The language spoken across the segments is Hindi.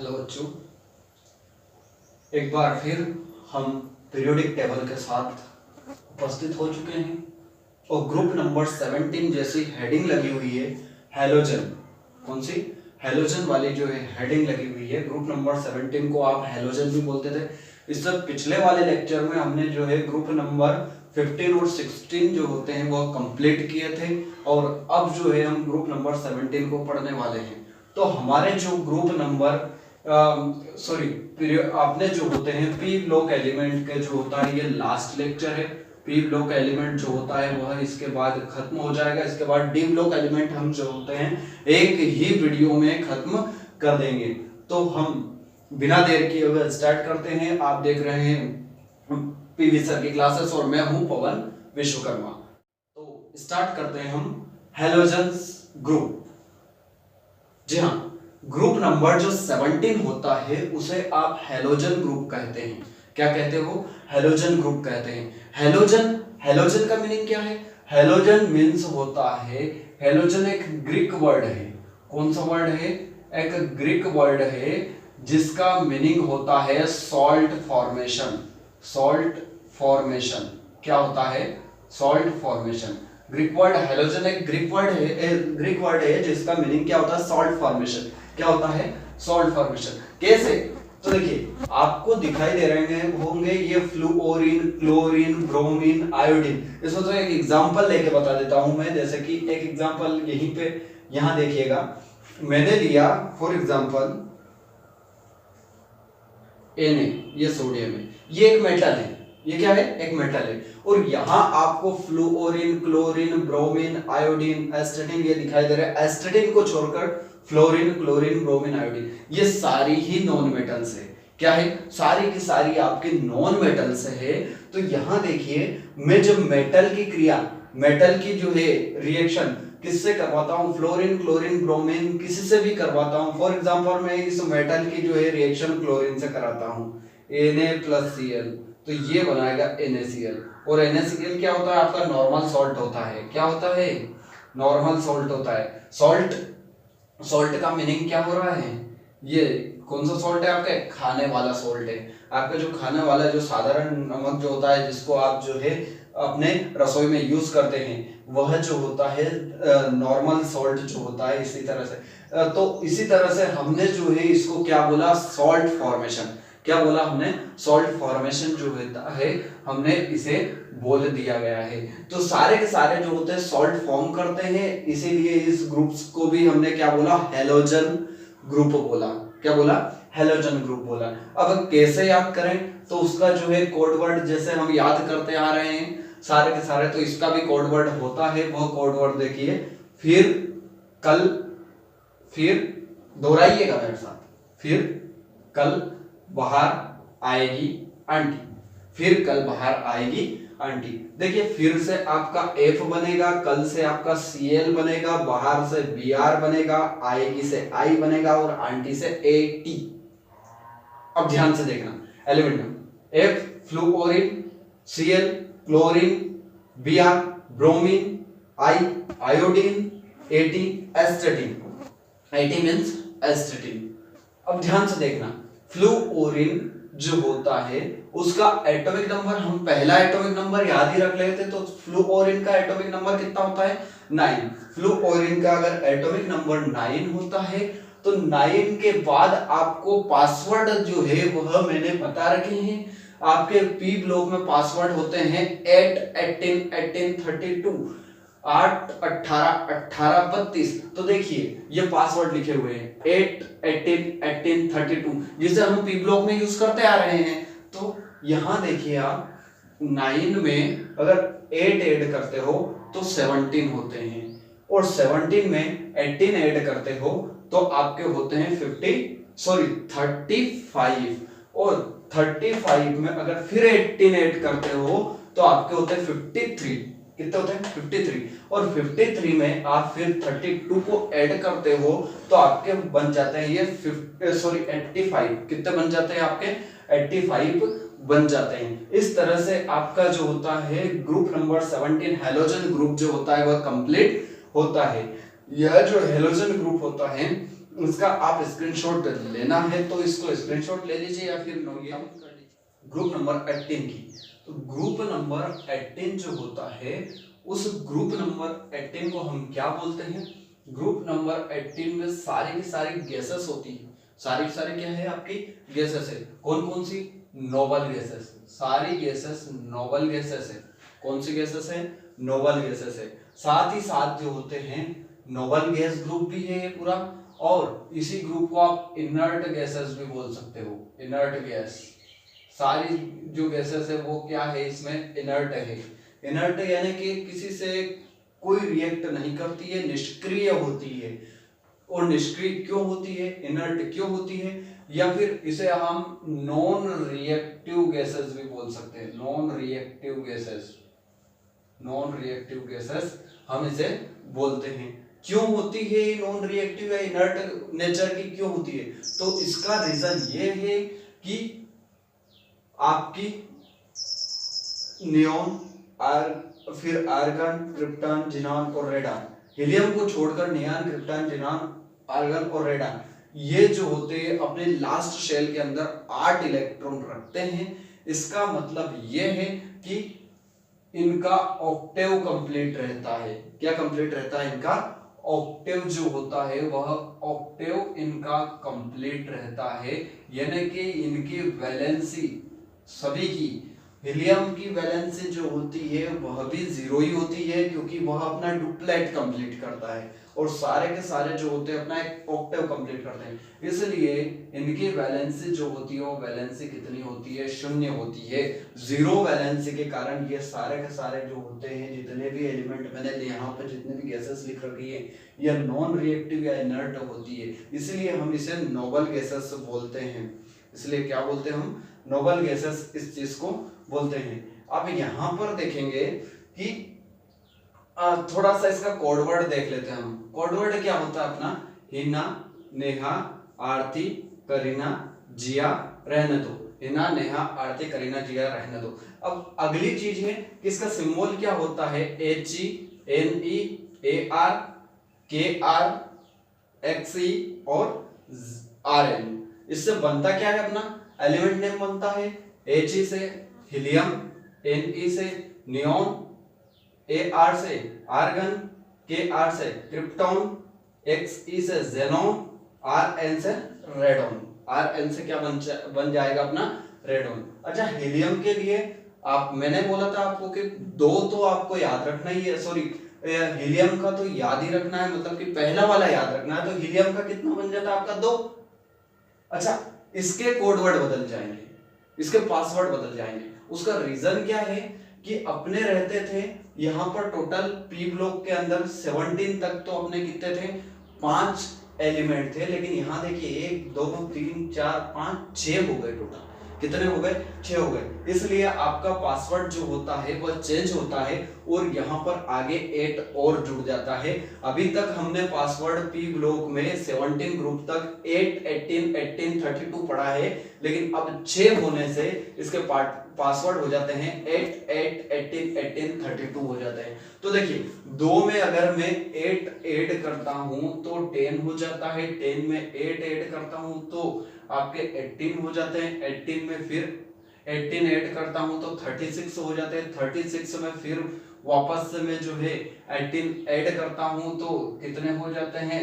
हेलो बच्चों, एक बार फिर हम पीरियोडिक टेबल के साथ उपस्थित हो चुके हैं और ग्रुप नंबर 17 जैसी हेडिंग लगी हुई है हैलोजन। कौन सी? हैलोजन वाली जो है हेडिंग लगी हुई है। ग्रुप नंबर 17 को आप हैलोजन भी बोलते थे। इससे पिछले वाले लेक्चर में हमने जो है ग्रुप नंबर 15 और 16 जो होते हैं वो कंप्लीट किए थे और अब जो है हम ग्रुप नंबर 17 को पढ़ने वाले हैं। तो हमारे जो ग्रुप नंबर आपने जो होते हैं पी ब्लॉक एलिमेंट के जो होता है ये लास्ट लेक्चर है। पी ब्लॉक एलिमेंट जो होता है वह इसके बाद खत्म हो जाएगा। इसके बाद डी ब्लॉक एलिमेंट हम जो होते हैं एक ही वीडियो में खत्म कर देंगे। तो हम बिना देर किए हुए स्टार्ट करते हैं। आप देख रहे हैं पीवी सर की क्लासेस और मैं हूं पवन विश्वकर्मा। तो स्टार्ट करते हैं हम हैलोजन्स ग्रुप। जी हाँ, ग्रुप नंबर जो 17 होता है उसे आप हैलोजन ग्रुप कहते हैं। क्या कहते हो? हैलोजन ग्रुप कहते हैं। हैलोजन का मीनिंग क्या है? हैलोजन मीन्स होता है, हैलोजन एक ग्रीक वर्ड है। कौन सा वर्ड है? एक ग्रीक वर्ड है जिसका मीनिंग होता है सॉल्ट फॉर्मेशन। सॉल्ट फॉर्मेशन क्या होता है? Salt formation. Greek word halogen एक ग्रीक वर्ड है जिसका मीनिंग क्या होता है? Salt formation. क्या होता है? Salt formation. कैसे? तो देखिए आपको दिखाई दे रहे होंगे ये फ्लूओरीन, क्लोरीन, ब्रोमीन, आयोडीन। इसमें तो एक एग्जांपल लेके बता देता हूं मैं। जैसे कि एक एग्जांपल यहीं पे यहां देखिएगा, मैंने लिया फॉर एग्जांपल Na, ये सोडियम है, ये एक मेटल है। ये क्या है? एक मेटल है। और यहां आपको फ्लूओरीन, क्लोरीन, ब्रोमीन, आयोडीन, एस्टेटिन ये दिखाई दे रहा है। एस्टेटिन को छोड़कर फ्लोरीन, क्लोरीन, ब्रोमीन, आयोडीन ये सारी ही नॉन मेटल्स है। क्या है? सारी की सारी आपके नॉन मेटल्स है। तो यहां देखिए मैं जब मेटल की क्रिया, मेटल की जो है रिएक्शन किससे करवाता हूं? फ्लोरीन, क्लोरीन, ब्रोमीन किसी से भी करवाता हूं। फॉर एग्जांपल मैं इस मेटल की जो है रिएक्शन क्लोरीन से कराता हूं, Na+Cl, तो ये बनाएगा NaCl। और NaCl क्या होता है? आपका नॉर्मल सॉल्ट होता है। क्या होता है? नॉर्मल सॉल्ट होता है। सॉल्ट का मीनिंग क्या हो रहा है? ये कौन सा सॉल्ट है? आपका खाने वाला सॉल्ट है। आपका जो खाने वाला जो साधारण नमक जो होता है जिसको आप जो है अपने रसोई में यूज करते हैं वह जो होता है नॉर्मल सॉल्ट जो होता है। इसी तरह से तो इसी तरह से हमने जो है इसको क्या बोला? Salt formation. क्या बोला हमने? सॉल्ट फॉर्मेशन जो होता है हमने इसे बोल दिया गया है। तो सारे के सारे जो होते हैं सॉल्ट फॉर्म करते हैं, इसीलिए इस ग्रुप्स को भी हमने क्या बोला? हैलोजन ग्रुप बोला। क्या बोला? हैलोजन ग्रुप बोला। अब कैसे याद करें? तो उसका जो है कोड वर्ड जैसे हम याद करते आ रहे हैं सारे के सारे, तो इसका भी कोड वर्ड होता है। वह कोड वर्ड देखिए, फिर कल, फिर दोहराइएगा मेरे साथ, फिर कल बाहर आएगी आंटी, फिर कल बाहर आएगी आंटी। देखिए फिर से आपका F बनेगा, कल से आपका Cl बनेगा, बाहर से Br बनेगा, आएगी से I बनेगा और आंटी से AT। अब ध्यान से देखना एलिमेंट में F फ्लूओरीन, Cl chlorine, Br bromine, I iodine, AT एस्टेटिन। AT means एस्टेटिन। अब ध्यान से देखना, फ्लूओरीन जो होता है उसका एटॉमिक नंबर, हम पहला एटॉमिक नंबर याद ही रख लेते। तो फ्लूओरीन का एटॉमिक नंबर कितना होता है? 9। फ्लूओरीन का अगर एटॉमिक नंबर 9 होता है तो 9 के बाद आपको पासवर्ड जो है वह मैंने बता रखे हैं। आपके पी ब्लॉक में पासवर्ड होते हैं 8 18 18 32, 8 18 18 32। तो देखिए ये पासवर्ड लिखे हुए हैं 8 18 18 32 जिसे हम पी ब्लॉक में यूज करते आ रहे हैं। तो यहां देखिए आप 9 में अगर 8 ऐड करते हो तो 17 होते हैं और 17 में 18 ऐड करते हो तो आपके होते हैं 35 और 35 में अगर फिर 18 ऐड करते हो तो आपके होते हैं 53। कितने होते हैं? 53। और 53 में आप फिर 32 को ऐड करते हो तो आपके बन जाते हैं ये 85। कितने बन जाते हैं आपके? 85 बन जाते हैं। इस तरह से आपका जो होता है ग्रुप नंबर 17 हैलोजन ग्रुप जो होता है वह कंप्लीट होता है। यह जो हैलोजन ग्रुप होता है इसका आप स्क्रीनशॉट लेना है तो इसको स्क्रीनशॉट ले लीजिए या फिर नोट डाउन कर लीजिए। ग्रुप नंबर 18 की, तो ग्रुप नंबर 18 जो होता है उस ग्रुप नंबर 18 को हम क्या बोलते हैं? ग्रुप नंबर 18 में सारी की सारी गैसेस होती है। सारी की सारी क्या है आपकी? गैसेस है। कौन कौन सी? Noble gases. सारी गैसेस नोबल गैसेस है। कौन सी गैसेस है? नोबल गैसेस है। साथ ही साथ जो होते हैं नोबल गैस ग्रुप भी है ये पूरा, और इसी ग्रुप को आप इनर्ट गैसेस भी बोल सकते हो। इनर्ट गैस, सारी जो गैसेस है वो क्या है? इसमें इनर्ट है। इनर्ट यानी कि किसी से कोई रिएक्ट नहीं करती है, निष्क्रिय होती है। और निष्क्रिय क्यों होती है? इनर्ट क्यों होती है? या फिर इसे हम नॉन रिएक्टिव गैसेस भी बोल सकते हैं। Non reactive gases, non reactive gases हम इसे बोलते हैं। क्यों होती है नॉन रिएक्टिव या इनर्ट नेचर की क्यों होती है? तो इसका रीजन ये है कि आपकी नियोन, फिर आर्गन, क्रिप्टॉन, जिनॉन और रेडॉन, हीलियम को छोड़कर नियॉन, क्रिप्टॉन, जिनॉन, आर्गन और रेडॉन ये जो होते हैं अपने लास्ट शेल के अंदर 8 इलेक्ट्रॉन रखते हैं। इसका मतलब ये है कि इनका ऑक्टेव कंप्लीट रहता है। क्या कंप्लीट रहता है? इनका ऑक्टेव जो होता है वह ऑक्टेव इनका कंप्लीट रहता है, यानी कि इनकी वैलेंसी सभी की, हीलियम की वैलेंसी जो होती है वह भी 0 ही होती है, क्योंकि वह अपना डुप्लेट कंप्लीट करता है और सारे के सारे जो होते हैं अपना एक ऑक्टेव कंप्लीट करते हैं। इसलिए इनकी वैलेंसी जो होती है वो वैलेंसी कितनी होती है? 0 होती है। 0 वैलेंसी के कारण ये सारे के सारे जो होते हैं, जितने भी एलिमेंट मैंने यहाँ पर जितने भी गैसेस लिख रखी है, यह नॉन रिएक्टिव या इनर्ट होती है। इसलिए हम इसे नोबल गैसेस बोलते हैं। इसलिए क्या बोलते हैं हम? नोबल गैसेस इस चीज को बोलते हैं। अब यहाँ पर देखेंगे कि थोड़ा सा इसका कोडवर्ड देख लेते हैं हम। कोडवर्ड क्या होता है अपना? हिना, नेहा, आरती, करीना, जिया, रहने दो। हिना, नेहा, आरती, करीना, जिया, रहने दो। अब अगली चीज है कि इसका सिंबल क्या होता है? HENEAR, KR, XE और RN। इससे बनता क्या है? अपना एलिमेंट नेम बनता है He से हीलियम, Ne से नियोन, AR से आर्गन, KR से क्रिप्टॉन, Xe से जेनॉन, Rn से रेडॉन। Rn से क्या बन जाएगा? अपना रेडॉन। अच्छा, हीलियम के लिए मैंने बोला था आपको कि 2 तो आपको याद रखना ही है, सॉरी हीलियम का तो याद ही रखना है, मतलब कि पहला वाला याद रखना है। तो हीलियम का कितना बन जाता है? आपका 2। अच्छा, इसके कोडवर्ड बदल जाएंगे, इसके पासवर्ड बदल जाएंगे। उसका रीजन क्या है कि अपने रहते थे यहाँ पर टोटल पी ब्लॉक के अंदर 17 तक, तो अपने कितने थे? 5 एलिमेंट थे, लेकिन यहाँ देखिए 1 2 3 4 5 6 हो गए। टोटल कितने हो गए? 6 हो गए। इसलिए आपका पासवर्ड जो होता है वह चेंज होता है और यहाँ पर आगे 8 और जुड़ जाता है। अभी तक हमने पासवर्ड पी ब्लॉक में 17 ग्रुप तक 8 18 18 32 पढ़ा है, लेकिन अब 6 होने से इसके पासवर्ड हो जाते हैं 8 8 18 18 32 हो जाते हैं। तो देखिए 2 में अगर मैं 8 ऐड करता हूं तो 10 हो जाता है, 10 में 8 ऐड करता हूं तो आपके 18 हो जाते हैं, 18 में फिर 18 ऐड करता हूं तो 36 हो जाते हैं, 36 में फिर वापस से मैं जो है 18 ऐड करता हूं तो कितने हो जाते हैं?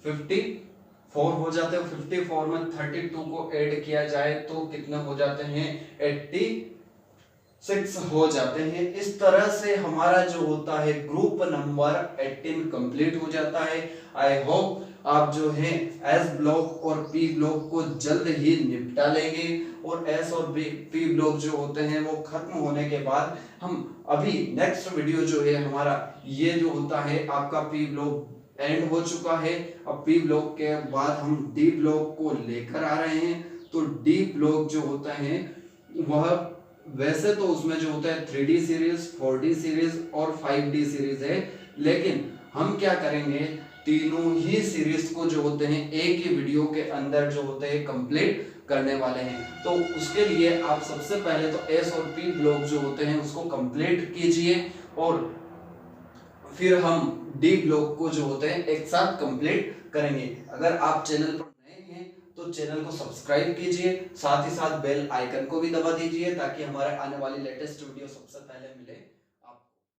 54 हो जाते हैं। 54 में 32 को ऐड किया जाए तो कितने हो जाते हैं? 86 हो जाते हैं। इस तरह से हमारा जो होता है ग्रुप नंबर 18 कंप्लीट हो जाता है। आई होप आप जो है एस ब्लॉक और पी ब्लॉक को जल्द ही निपटा लेंगे और एस और पी ब्लॉक जो होते हैं वो खत्म होने के बाद हम अभी नेक्स्ट वीडियो जो है हमारा ये जो होता है आपका पी ब्लॉक एंड हो चुका है। अब पी ब्लॉक के बाद हम डी ब्लॉक को लेकर आ रहे हैं। तो डी ब्लॉक जो होता है वह वैसे तो उसमें जो होता है 3D सीरीज, 4D सीरीज और 5D सीरीज है, लेकिन हम क्या करेंगे तीनों ही सीरीज को जो होते हैं एक ही वीडियो के अंदर जो होते हैं कंप्लीट करने वाले हैं। तो उसके लिए आप सबसे पहले तो एस और पी ब्लॉक जो होते हैं उसको कंप्लीट कीजिए और फिर हम डी ब्लॉक को जो होते हैं एक साथ कंप्लीट करेंगे। अगर आप चैनल पर नए हैं तो चैनल को सब्सक्राइब कीजिए, साथ ही साथ बेल आइकन को भी दबा दीजिए ताकि हमारे आने वाली लेटेस्ट वीडियो सबसे पहले मिले